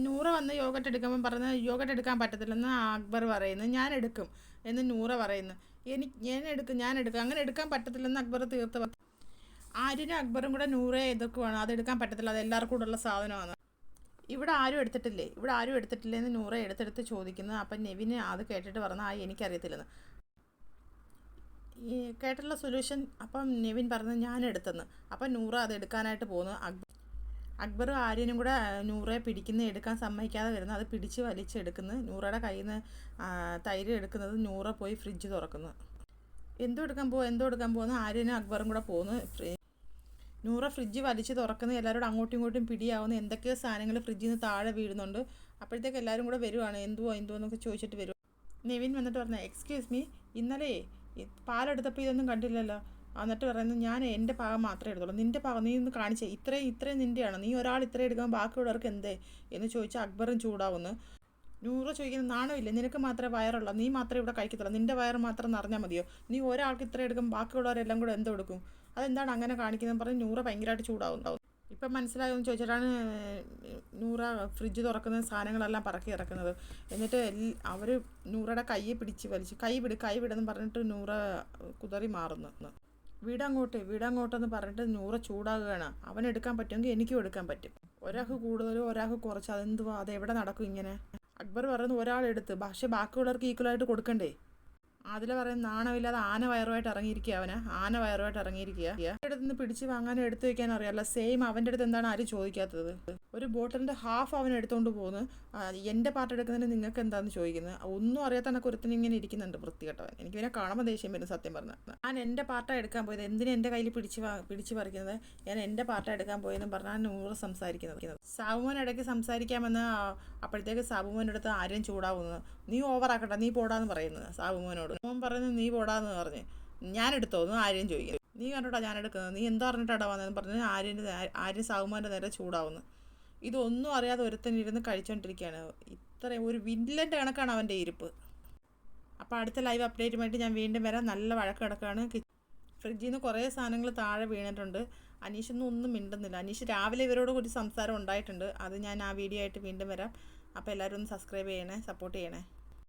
നൂറ വന്ന് യോഗട്ട് എടുക്കുമ്പോൾ പറഞ്ഞ് യോഗട്ട് എടുക്കാൻ പറ്റത്തില്ലെന്ന് അക്ബർ പറയുന്നു. ഞാൻ എടുക്കും എന്ന് നൂറ പറയുന്നു. ഞാൻ എടുക്കും അങ്ങനെ എടുക്കാൻ പറ്റത്തില്ലെന്ന് അക്ബർ തീർത്ത് പറഞ്ഞു. ആര്യനും അക്ബറും കൂടെ നൂറയെ എതിർക്കുവാണ്. അതെടുക്കാൻ പറ്റത്തില്ല, അത് എല്ലാവർക്കും കൂടെ ഉള്ള സാധനമാണ്. ഇവിടെ ആരും എടുത്തിട്ടില്ലേ എന്ന് നൂറ എടുത്തെടുത്ത് ചോദിക്കുന്നു. അപ്പം നെവിന് അത് കേട്ടിട്ട് പറഞ്ഞാൽ എനിക്കറിയത്തില്ലെന്ന് ഈ കേട്ടുള്ള സൊല്യൂഷൻ. അപ്പം നെവിൻ പറഞ്ഞു ഞാൻ എടുത്തെന്ന്. അപ്പം നൂറ അത് എടുക്കാനായിട്ട് പോകുന്നു. അക്ബറും ആര്യനും കൂടെ നൂറയെ എടുക്കാൻ സമ്മതിക്കാതെ വരുന്നു. അത് പിടിച്ച് വലിച്ചെടുക്കുന്നു. നൂറയുടെ കയ്യിൽ നിന്ന് തൈര് എടുക്കുന്നത് നൂറ പോയി ഫ്രിഡ്ജ് തുറക്കുന്നു. എന്തോ എടുക്കാൻ പോകുന്നു ആര്യനും അക്ബറും കൂടെ പോകുന്നു. നൂറ ഫ്രിഡ്ജ് വലിച്ച് തുറക്കുന്നു. എല്ലാവരോടും അങ്ങോട്ടും ഇങ്ങോട്ടും പിടിയാവുന്നു. എന്തൊക്കെയോ സാധനങ്ങൾ ഫ്രിഡ്ജിൽ നിന്ന് താഴെ വീഴുന്നുണ്ട്. അപ്പോഴത്തേക്ക് എല്ലാവരും കൂടെ വരുവാണ്. എന്തുവോ എന്നൊക്കെ ചോദിച്ചിട്ട് വരും. നെവിൻ വന്നിട്ട് പറഞ്ഞു, എക്സ്ക്യൂസ് മീ, ഇന്നലെ പാലെടുത്തപ്പോൾ ഇതൊന്നും കണ്ടില്ലല്ലോ. എന്നിട്ട് പറയുന്നത് ഞാൻ എൻ്റെ ഭാഗം മാത്രമേ എടുത്തുള്ളൂ, നിൻ്റെ ഭാഗം നീ ഒന്ന് കാണിച്ചേ, ഇത്രയും നിൻ്റെയാണ്, നീ ഒരാൾ ഇത്രയും എടുക്കാൻ ബാക്കിയുള്ളവർക്ക് എന്തേ എന്ന് ചോദിച്ചാൽ അക്ബറും ചൂടാവുന്നു. നൂറ് ചോദിക്കുന്നത് നാണമില്ലേ, നിനക്ക് മാത്രമേ വയറുള്ളൂ, നീ മാത്രമേ ഇവിടെ കഴിക്കത്തുള്ളൂ, നിൻ്റെ വയറ് മാത്രം നിറഞ്ഞാൽ മതിയോ, നീ ഒരാൾക്ക് ഇത്ര എടുക്കും ബാക്കിയുള്ളവരെല്ലാം കൂടെ എന്തോ എടുക്കും, അതെന്താണ് അങ്ങനെ കാണിക്കുന്നത് പറഞ്ഞ് നൂറ് ഭയങ്കരമായിട്ട് ചൂടാവുന്നുണ്ടാവും. ഇപ്പം മനസ്സിലായെന്ന് ചോദിച്ചിട്ടാണ് നൂറ ഫ്രിഡ്ജ് തുറക്കുന്ന സാധനങ്ങളെല്ലാം പറക്കി ഇറക്കുന്നത്. എന്നിട്ട് അവർ നൂറയുടെ കയ്യെ പിടിച്ച് വലിച്ച് കൈ വിടെന്ന് പറഞ്ഞിട്ട് നൂറ കുതറി മാറുന്നു. വീടങ്ങോട്ടെന്ന് പറഞ്ഞിട്ട് നൂറ ചൂടാകുകയാണ്. അവനെടുക്കാൻ പറ്റുമെങ്കിൽ എനിക്കും എടുക്കാൻ പറ്റും, ഒരാൾക്ക് കൂടുതലോ ഒരാൾക്ക് കുറച്ചോ അതെന്തുവാ, അതെവിടെ നടക്കും ഇങ്ങനെ. അക്ബർ പറയുന്നത് ഒരാളെടുത്ത്, പക്ഷേ ബാക്കിയുള്ളവർക്ക് ഈക്വലായിട്ട് കൊടുക്കണ്ടേ. അതിൽ പറയുന്നത് നാണമില്ലാതെ ആന വയറുമായിട്ട് ഇറങ്ങിയിരിക്കുക. അടുത്ത് നിന്ന് പിടിച്ച് വാങ്ങാനും എടുത്തു വെക്കാൻ അറിയാമല്ലോ. സെയിം അവൻ്റെ അടുത്ത് എന്താണ് ആരും ചോദിക്കാത്തത്. ഒരു ബോട്ടിലിൻ്റെ ഹാഫ് അവൻ എടുത്തുകൊണ്ട് പോകുന്നു. എൻ്റെ പാർട്ട് എടുക്കുന്നതിന് നിങ്ങൾക്ക് എന്താണെന്ന് ചോദിക്കുന്നത്. ഒന്നും അറിയാത്ത കണക്ക് ഒരുത്തിന് ഇങ്ങനെ ഇരിക്കുന്നുണ്ട് വൃത്തികെട്ടവൻ. എനിക്ക് പിന്നെ കാണുമ്പോൾ ദേഷ്യം വരും സത്യം പറഞ്ഞാൽ. ഞാൻ എൻ്റെ പാർട്ടാണ് എടുക്കാൻ പോയത്, എന്തിനും എൻ്റെ കയ്യിൽ പിടിച്ച് പറിക്കുന്നത്, ഞാൻ എൻ്റെ പാർട്ടാണ് എടുക്കാൻ പോയതെന്ന് പറഞ്ഞാൽ നൂറ് സംസാരിക്കുന്നത്. സാബുമോൻ ഇടയ്ക്ക് സംസാരിക്കാമെന്ന് അപ്പോഴത്തേക്ക് സാബുമോൻ്റെ അടുത്ത് ആരും ചൂടാവുന്നത്, നീ ഓവറാക്കട്ടെ, നീ പോടാന്ന് പറയുന്നത് സാബുമോനോട്. മോൻ പറയുന്നത് നീ പോടാന്ന് പറഞ്ഞ് ഞാൻ എടുത്തോന്ന് ആര്യം ചോദിക്കുന്നത്. നീ കണ്ടോട്ടാ ഞാൻ എടുക്കുന്നത്, നീ എന്താ പറഞ്ഞിട്ടാ വന്നതെന്ന് പറഞ്ഞ് ആര്യൻ സാബുമോൻ്റെ നേരെ ചൂടാവുന്നു. ഇതൊന്നും അറിയാതെ ഒരുത്തനിരുന്ന് കഴിച്ചുകൊണ്ടിരിക്കുകയാണ്. ഇത്രയും ഒരു വില്ലൻ്റെ കണക്കാണ് അവൻ്റെ ഇരിപ്പ്. അപ്പോൾ അടുത്ത ലൈവ് അപ്ഡേറ്റുമായിട്ട് ഞാൻ വീണ്ടും വരാം. നല്ല വഴക്ക് കിടക്കുകയാണ്. ഫ്രിഡ്ജിൽ നിന്ന് കുറേ സാധനങ്ങൾ താഴെ വീണിട്ടുണ്ട്. അനീഷൊന്നും ഒന്നും മിണ്ടുന്നില്ല. അനീഷ് രാവിലെ ഇവരോട് കൂടി സംസാരം ഉണ്ടായിട്ടുണ്ട്. അത് ഞാൻ ആ വീഡിയോ ആയിട്ട് വീണ്ടും വരാം. അപ്പോൾ എല്ലാവരും ഒന്ന് സബ്സ്ക്രൈബ് ചെയ്യണേ, സപ്പോർട്ട് ചെയ്യണേ.